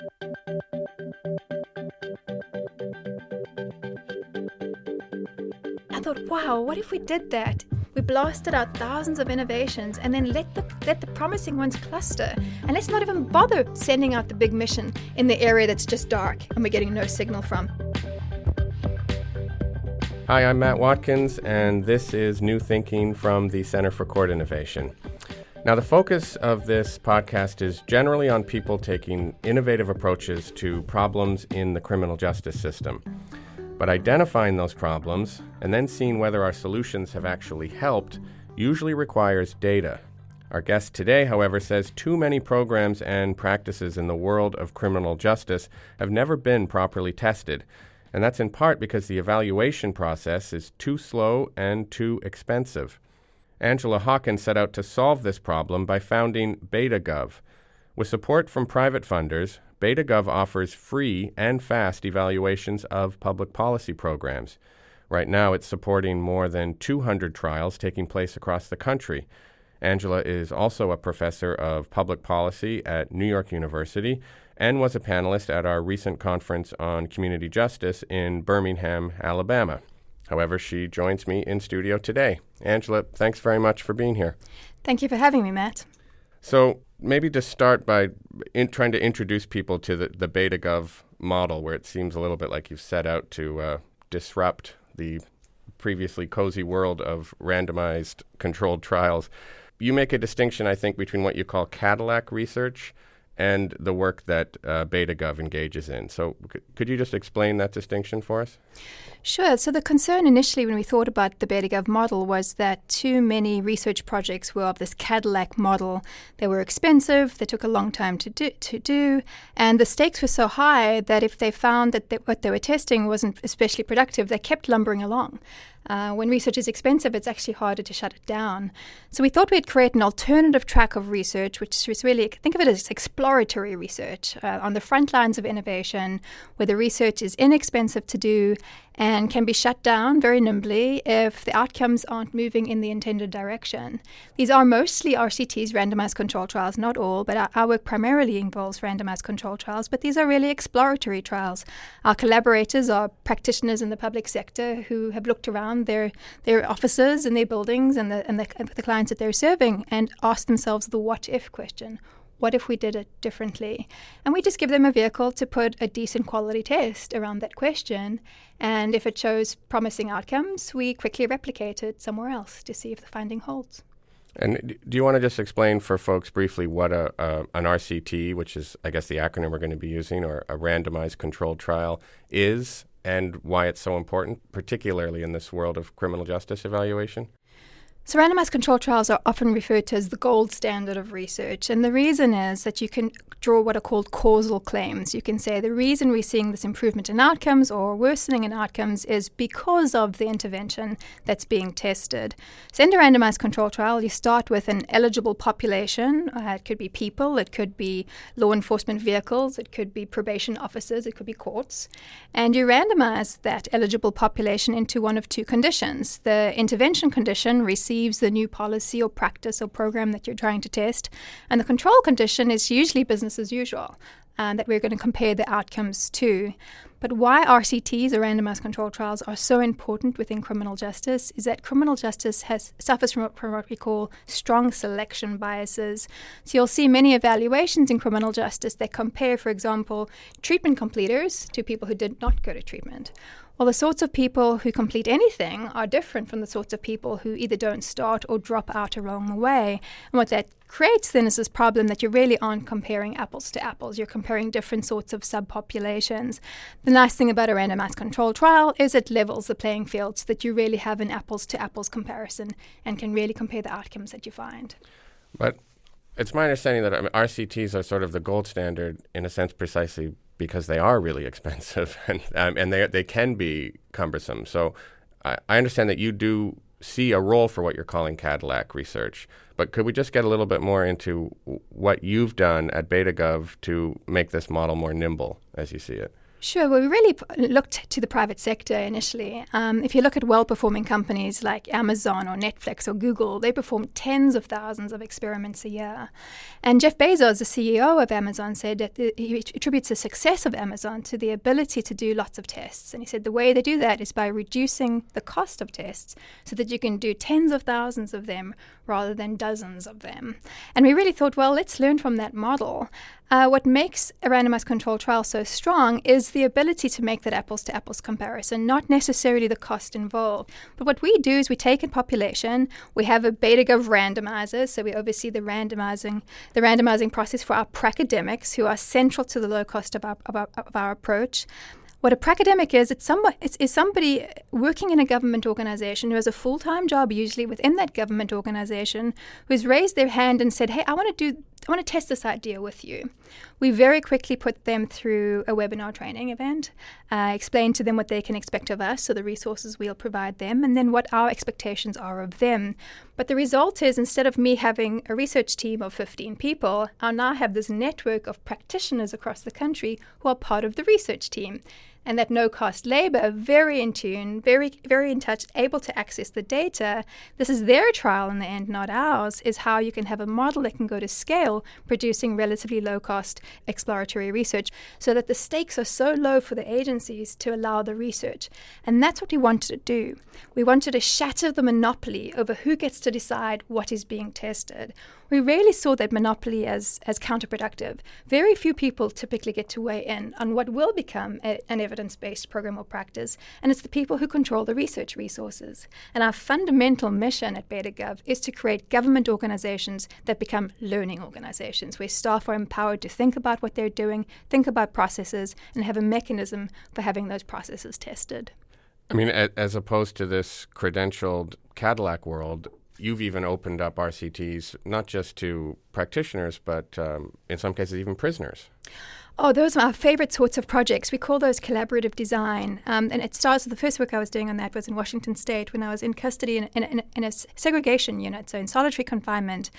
I thought, wow, what if we did that? We blasted out thousands of innovations and then let the promising ones cluster. And let's not even bother sending out the big mission in the area that's just dark and we're getting no signal from. Hi, I'm Matt Watkins, and this is New Thinking from the Center for Court Innovation. Now, the focus of this podcast is generally on people taking innovative approaches to problems in the criminal justice system. But identifying those problems and then seeing whether our solutions have actually helped usually requires data. Our guest today, however, says too many programs and practices in the world of criminal justice have never been properly tested. And that's in part because the evaluation process is too slow and too expensive. Angela Hawken set out to solve this problem by founding BetaGov. With support from private funders, BetaGov offers free and fast evaluations of public policy programs. Right now, it's supporting more than 200 trials taking place across the country. Angela is also a professor of public policy at New York University and was a panelist at our recent conference on community justice in Birmingham, Alabama. However, she joins me in studio today. Angela, thanks very much for being here. Thank you for having me, Matt. So maybe to start by trying to introduce people to the BetaGov model, where it seems a little bit like you've set out to disrupt the previously cozy world of randomized controlled trials. You make a distinction, I think, between what you call Cadillac research and the work that BetaGov engages in. So could you just explain that distinction for us? Sure. So the concern initially when we thought about the BetaGov model was that too many research projects were of this Cadillac model. They were expensive, they took a long time to do, and the stakes were so high that if they found that what they were testing wasn't especially productive, they kept lumbering along. When research is expensive, it's actually harder to shut it down. So we thought we'd create an alternative track of research, which is really, think of it as exploratory research on the front lines of innovation, where the research is inexpensive to do and can be shut down very nimbly if the outcomes aren't moving in the intended direction. These are mostly RCTs, randomized control trials, not all, but our work primarily involves randomized control trials, but these are really exploratory trials. Our collaborators are practitioners in the public sector who have looked around their offices and their buildings and the clients that they're serving and asked themselves the what-if question. What if we did it differently? And we just give them a vehicle to put a decent quality test around that question. And if it shows promising outcomes, we quickly replicate it somewhere else to see if the finding holds. And do you want to just explain for folks briefly what an RCT, which is, I guess, the acronym we're going to be using, or a randomized controlled trial, is and why it's so important, particularly in this world of criminal justice evaluation? So randomized controlled trials are often referred to as the gold standard of research. And the reason is that you can draw what are called causal claims. You can say the reason we're seeing this improvement in outcomes or worsening in outcomes is because of the intervention that's being tested. So in a randomized controlled trial, you start with an eligible population. It could be people, it could be law enforcement vehicles, it could be probation officers, it could be courts. And you randomize that eligible population into one of two conditions. The intervention condition receives the new policy or practice or program that you're trying to test. And the control condition is usually business as usual, that we're going to compare the outcomes to. But why RCTs, or randomized controlled trials, are so important within criminal justice is that criminal justice suffers from what we call strong selection biases. So you'll see many evaluations in criminal justice that compare, for example, treatment completers to people who did not go to treatment. Well, the sorts of people who complete anything are different from the sorts of people who either don't start or drop out along the way. And what that creates then is this problem that you really aren't comparing apples to apples. You're comparing different sorts of subpopulations. The nice thing about a randomized control trial is it levels the playing field so that you really have an apples to apples comparison and can really compare the outcomes that you find. But it's my understanding that RCTs are sort of the gold standard in a sense precisely because they are really expensive and they can be cumbersome. So I understand that you do see a role for what you're calling Cadillac research, but could we just get a little bit more into what you've done at BetaGov to make this model more nimble as you see it? Sure. Well, we really looked to the private sector initially. If you look at well-performing companies like Amazon or Netflix or Google, they perform tens of thousands of experiments a year. And Jeff Bezos, the CEO of Amazon, said that he attributes the success of Amazon to the ability to do lots of tests. And he said the way they do that is by reducing the cost of tests so that you can do tens of thousands of them rather than dozens of them. And we really thought, well, let's learn from that model. What makes a randomized controlled trial so strong is the ability to make that apples-to-apples comparison, not necessarily the cost involved. But what we do is we take a population, we have a BetaGov randomizer, so we oversee the randomizing process for our pracademics who are central to the low cost of our approach. What a pracademic is, it's somebody working in a government organization who has a full-time job, usually within that government organization, who's raised their hand and said, hey, I want to test this idea with you. We very quickly put them through a webinar training event, explain to them what they can expect of us, so the resources we'll provide them, and then what our expectations are of them. But the result is, instead of me having a research team of 15 people, I now have this network of practitioners across the country who are part of the research team. And that no-cost labor, very in tune, very, very in touch, able to access the data. This is their trial in the end, not ours, is how you can have a model that can go to scale, producing relatively low-cost exploratory research, so that the stakes are so low for the agencies to allow the research. And that's what we wanted to do. We wanted to shatter the monopoly over who gets to decide what is being tested. We really saw that monopoly as counterproductive. Very few people typically get to weigh in on what will become an evidence-based program or practice, and it's the people who control the research resources. And our fundamental mission at BetaGov is to create government organizations that become learning organizations, where staff are empowered to think about what they're doing, think about processes, and have a mechanism for having those processes tested. I mean, as opposed to this credentialed Cadillac world, you've even opened up RCTs not just to practitioners, but in some cases even prisoners. Oh, those are our favorite sorts of projects. We call those collaborative design. And it starts with the first work I was doing on that was in Washington State when I was in custody in a segregation unit, so in solitary confinement.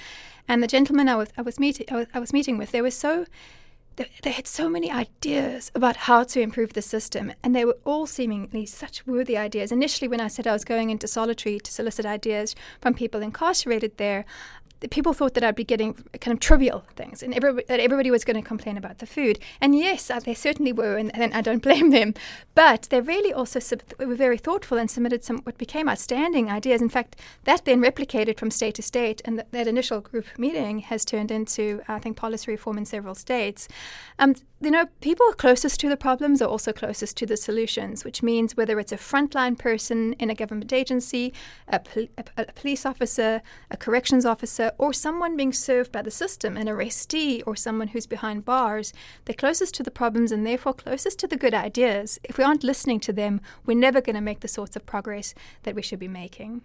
And the gentleman I was meeting with, they had so many ideas about how to improve the system, and they were all seemingly such worthy ideas. Initially, when I said I was going into solitary to solicit ideas from people incarcerated there, people thought that I'd be getting kind of trivial things, and that everybody was going to complain about the food. And yes, they certainly were, and I don't blame them. But they really also were very thoughtful and submitted some what became outstanding ideas. In fact, that then replicated from state to state, and that initial group meeting has turned into, I think, policy reform in several states. People closest to the problems are also closest to the solutions, which means whether it's a frontline person in a government agency, a police officer, a corrections officer, or someone being served by the system, an arrestee or someone who's behind bars, they're closest to the problems and therefore closest to the good ideas. If we aren't listening to them, we're never going to make the sorts of progress that we should be making.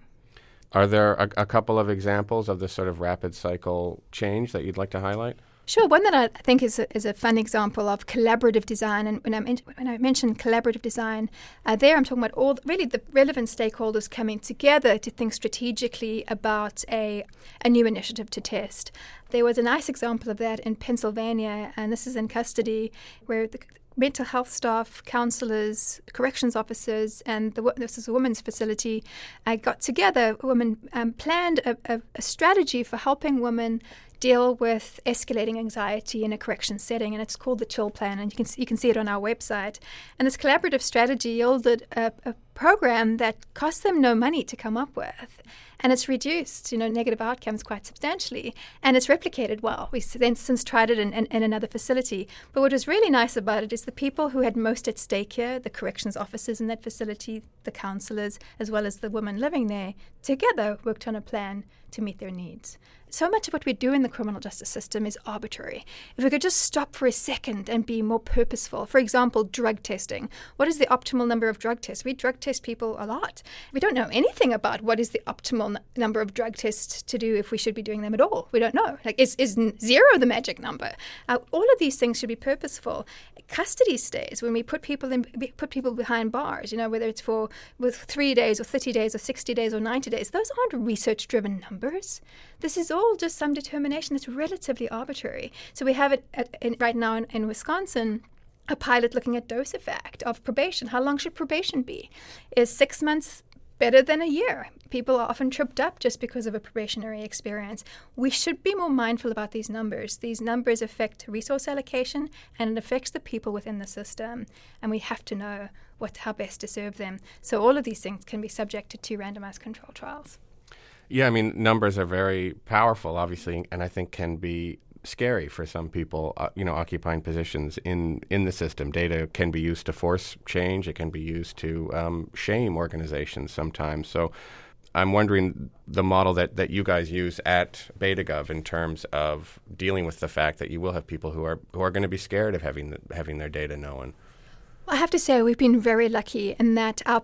Are there a couple of examples of this sort of rapid cycle change that you'd like to highlight? Sure. One that I think is a fun example of collaborative design, and when I mention collaborative design, there I'm talking about the relevant stakeholders coming together to think strategically about a new initiative to test. There was a nice example of that in Pennsylvania, and this is in custody, where the mental health staff, counselors, corrections officers, and this is a women's facility, got together. Women planned a strategy for helping women deal with escalating anxiety in a correction setting, and it's called the Chill Plan, and you can see it on our website. And this collaborative strategy yielded a program that cost them no money to come up with, and it's reduced negative outcomes quite substantially, and it's replicated well. We've since tried it in another facility. But what was really nice about it is the people who had most at stake here, the corrections officers in that facility, the counselors, as well as the women living there, together worked on a plan to meet their needs. So much of what we do in the criminal justice system is arbitrary. If we could just stop for a second and be more purposeful, for example, drug testing. What is the optimal number of drug tests? We drug test people a lot. We don't know anything about what is the optimal number of drug tests to do, if we should be doing them at all. We don't know. Is 0 the magic number? All of these things should be purposeful. Custody stays, when we put people behind bars, whether it's with 3 days or 30 days or 60 days or 90 days, those aren't research-driven numbers. This is all just some determination that's relatively arbitrary. So we have it right now in Wisconsin. a pilot looking at dose effect of probation. How long should probation be? Is 6 months better than a year? People are often tripped up just because of a probationary experience. We should be more mindful about these numbers. These numbers affect resource allocation, and it affects the people within the system. And we have to know how best to serve them. So all of these things can be subjected to randomized control trials. Yeah, I mean, numbers are very powerful, obviously, and I think can be scary for some people, occupying positions in the system. Data can be used to force change. It can be used to shame organizations sometimes. So I'm wondering the model that you guys use at BetaGov in terms of dealing with the fact that you will have people who are going to be scared of having their data known. I have to say we've been very lucky in that our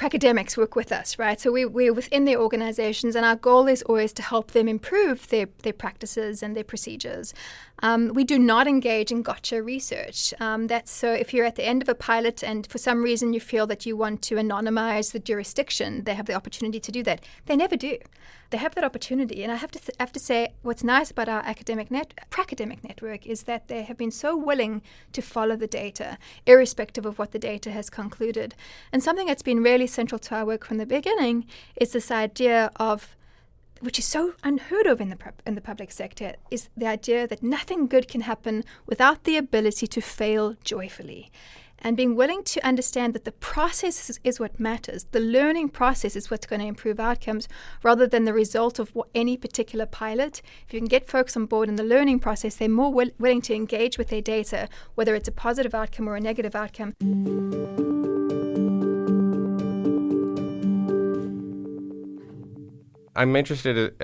academics work with us, right? So we're within their organizations, and our goal is always to help them improve their practices and their procedures. We do not engage in gotcha research. That's so if you're at the end of a pilot and for some reason you feel that you want to anonymize the jurisdiction, they have the opportunity to do that. They never do. They have that opportunity. And I have to say what's nice about our academic network is that they have been so willing to follow the data, irrespective of what the data has concluded. And something that's been really central to our work from the beginning is this idea of, which is so unheard of in the public sector, is the idea that nothing good can happen without the ability to fail joyfully. And being willing to understand that the process is what matters. The learning process is what's going to improve outcomes rather than the result of any particular pilot. If you can get folks on board in the learning process, they're more willing to engage with their data, whether it's a positive outcome or a negative outcome. I'm interested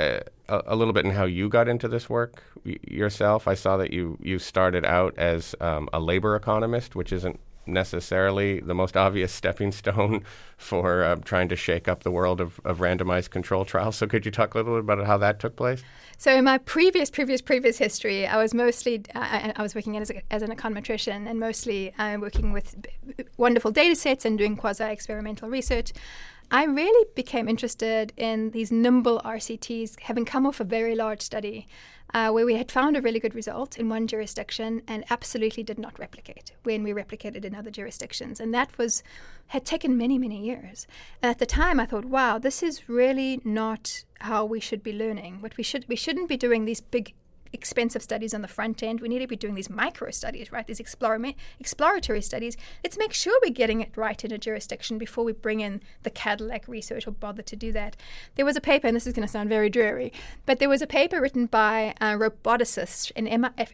a little bit in how you got into this work yourself. I saw that you started out as a labor economist, which isn't necessarily the most obvious stepping stone for trying to shake up the world of randomized control trials. So could you talk a little bit about how that took place? So in my previous history, I was mostly I was working as an econometrician and mostly working with wonderful data sets and doing quasi-experimental research. I really became interested in these nimble RCTs, having come off a very large study where we had found a really good result in one jurisdiction and absolutely did not replicate when we replicated in other jurisdictions. And that had taken many, many years. And at the time, I thought, wow, this is really not how we should be learning. We shouldn't be doing these big expensive studies on the front end. We need to be doing these micro studies, right? These exploratory studies. Let's make sure we're getting it right in a jurisdiction before we bring in the Cadillac research or bother to do that. There was a paper, and this is going to sound very dreary, but there was a paper written by roboticists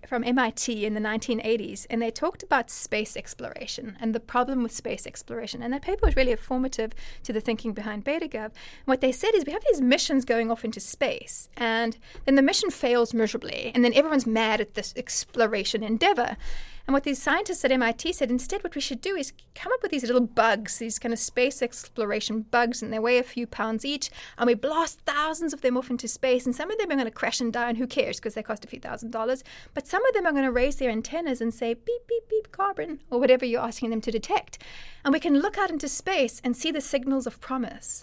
from MIT in the 1980s, and they talked about space exploration and the problem with space exploration. And that paper was really informative to the thinking behind BetaGov. And what they said is we have these missions going off into space, and then the mission fails miserably. And then everyone's mad at this exploration endeavor. And what these scientists at MIT said, instead what we should do is come up with these little bugs, these kind of space exploration bugs, and they weigh a few pounds each, and we blast thousands of them off into space, and some of them are going to crash and die, and who cares, because they cost a few $1,000s. But some of them are going to raise their antennas and say, beep, beep, beep, carbon, or whatever you're asking them to detect. And we can look out into space and see the signals of promise.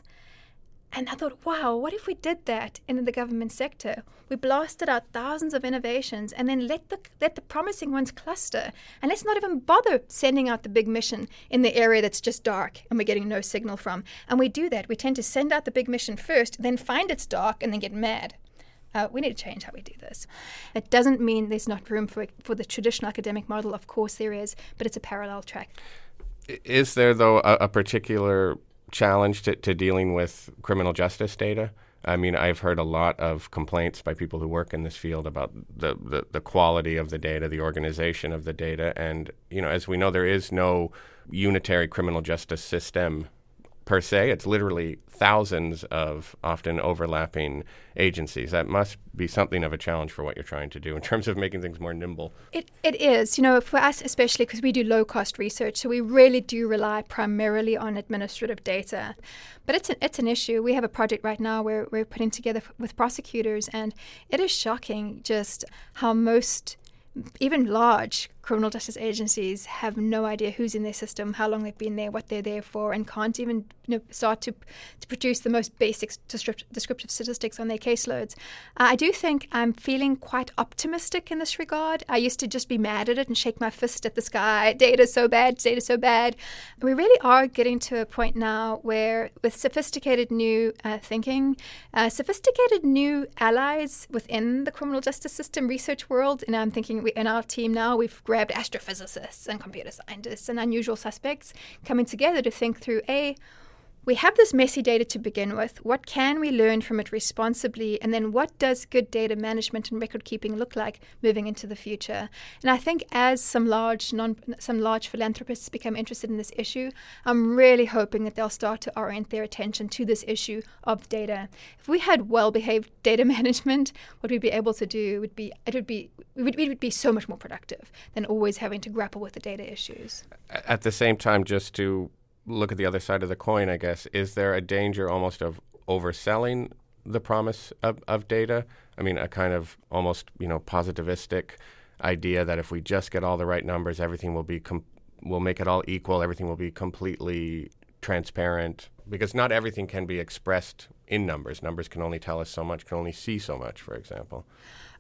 And I thought, wow, what if we did that in the government sector? We blasted out thousands of innovations and then let the promising ones cluster. And let's not even bother sending out the big mission in the area that's just dark and we're getting no signal from. And we do that. We tend to send out the big mission first, then find it's dark, and then get mad. We need to change how we do this. It doesn't mean there's not room for the traditional academic model. Of course there is, but it's a parallel track. Is there, though, a particular challenge to dealing with criminal justice data? I mean, I've heard a lot of complaints by people who work in this field about the quality of the data, the organization of the data. And, as we know, there is no unitary criminal justice system per se. It's literally thousands of often overlapping agencies. That must be something of a challenge for what you're trying to do in terms of making things more nimble. It is, for us especially, because we do low-cost research, so we really do rely primarily on administrative data. But it's an issue. We have a project right now where we're putting together with prosecutors, and it is shocking just how most even large criminal justice agencies have no idea who's in their system, how long they've been there, what they're there for, and can't even start to produce the most basic descriptive statistics on their caseloads. I do think I'm feeling quite optimistic in this regard. I used to just be mad at it and shake my fist at the sky. Data's so bad, data's so bad. We really are getting to a point now where, with sophisticated new thinking, sophisticated new allies within the criminal justice system research world, and I'm thinking in our team now, we've grabbed astrophysicists and computer scientists and unusual suspects coming together to think through, we have this messy data to begin with. What can we learn from it responsibly? And then what does good data management and record keeping look like moving into the future? And I think as some large philanthropists become interested in this issue, I'm really hoping that they'll start to orient their attention to this issue of data. If we had well-behaved data management, what we'd be able to do would be so much more productive than always having to grapple with the data issues. At the same time, just to look at the other side of the coin, I guess, is there a danger almost of overselling the promise of data? I mean, a kind of almost, positivistic idea that if we just get all the right numbers, everything we'll make it all equal, everything will be completely transparent, because not everything can be expressed in numbers. Numbers can only tell us so much, can only see so much, for example.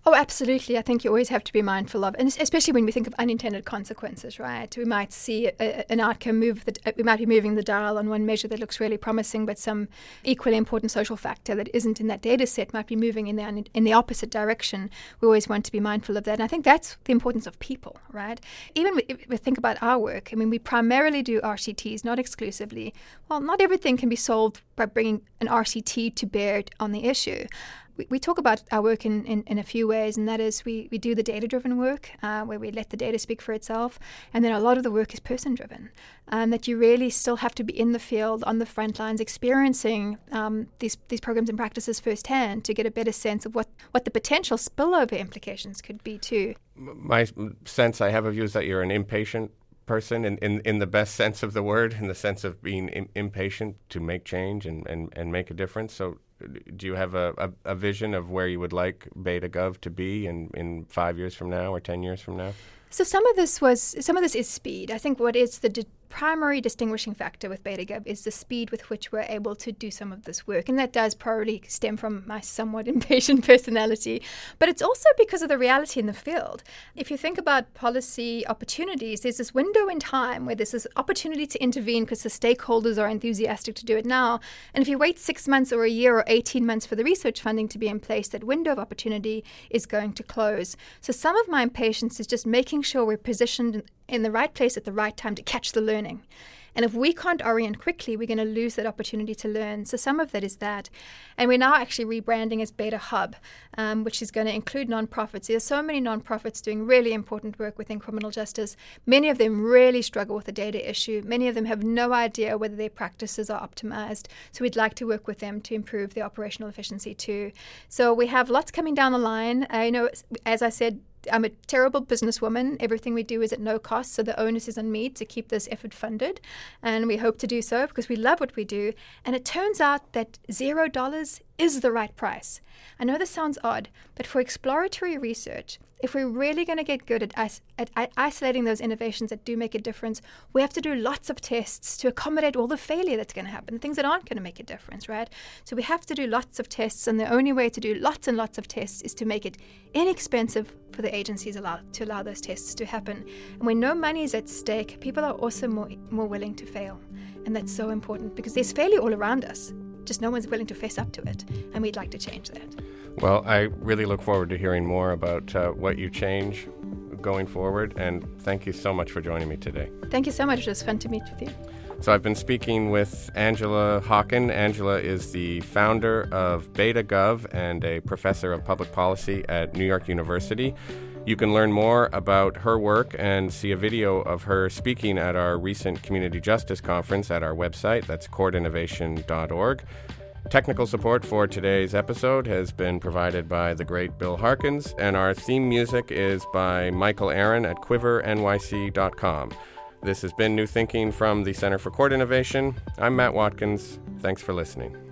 Oh, absolutely. I think you always have to be mindful of, and especially when we think of unintended consequences, right? We might see an outcome we might be moving the dial on one measure that looks really promising, but some equally important social factor that isn't in that data set might be moving in the opposite direction. We always want to be mindful of that. And I think that's the importance of people, right? Even if we think about our work, I mean, we primarily do RCTs, not exclusively. Well, not everything can be solved by bringing an RCT to bear on the issue. We talk about our work in a few ways, and that is we do the data-driven work where we let the data speak for itself, and then a lot of the work is person-driven, that you really still have to be in the field, on the front lines, experiencing these programs and practices firsthand to get a better sense of what the potential spillover implications could be too. My sense I have of you is that you're an impatient person in the best sense of the word, in the sense of being impatient to make change and make a difference. So do you have a vision of where you would like BetaGov to be in 5 years from now or 10 years from now? So some of this is speed. I think what is the primary distinguishing factor with BetaGov is the speed with which we're able to do some of this work. And that does probably stem from my somewhat impatient personality. But it's also because of the reality in the field. If you think about policy opportunities, there's this window in time where there's this opportunity to intervene because the stakeholders are enthusiastic to do it now. And if you wait 6 months or a year or 18 months for the research funding to be in place, that window of opportunity is going to close. So some of my impatience is just making sure we're positioned in the right place at the right time to catch the learning. And if we can't orient quickly, we're going to lose that opportunity to learn. So some of that is that. And we're now actually rebranding as BetaHub, which is going to include nonprofits. There's so many nonprofits doing really important work within criminal justice. Many of them really struggle with the data issue. Many of them have no idea whether their practices are optimized. So we'd like to work with them to improve their operational efficiency too. So we have lots coming down the line. As I said, I'm a terrible businesswoman. Everything we do is at no cost, so the onus is on me to keep this effort funded. And we hope to do so because we love what we do. And it turns out that $0 is the right price. I know this sounds odd, but for exploratory research, if we're really going to get good at isolating those innovations that do make a difference, we have to do lots of tests to accommodate all the failure that's going to happen, things that aren't going to make a difference, right? So we have to do lots of tests, and the only way to do lots and lots of tests is to make it inexpensive for the agencies to allow those tests to happen. And when no money is at stake, people are also more willing to fail. And that's so important because there's failure all around us. Just no one's willing to face up to it, and we'd like to change that. Well, I really look forward to hearing more about what you change going forward, and thank you so much for joining me today. Thank you so much. It was fun to meet with you. So I've been speaking with Angela Hawken. Angela is the founder of BetaGov and a professor of public policy at New York University. You can learn more about her work and see a video of her speaking at our recent Community Justice Conference at our website. That's courtinnovation.org. Technical support for today's episode has been provided by the great Bill Harkins, and our theme music is by Michael Aaron at quivernyc.com. This has been New Thinking from the Center for Court Innovation. I'm Matt Watkins. Thanks for listening.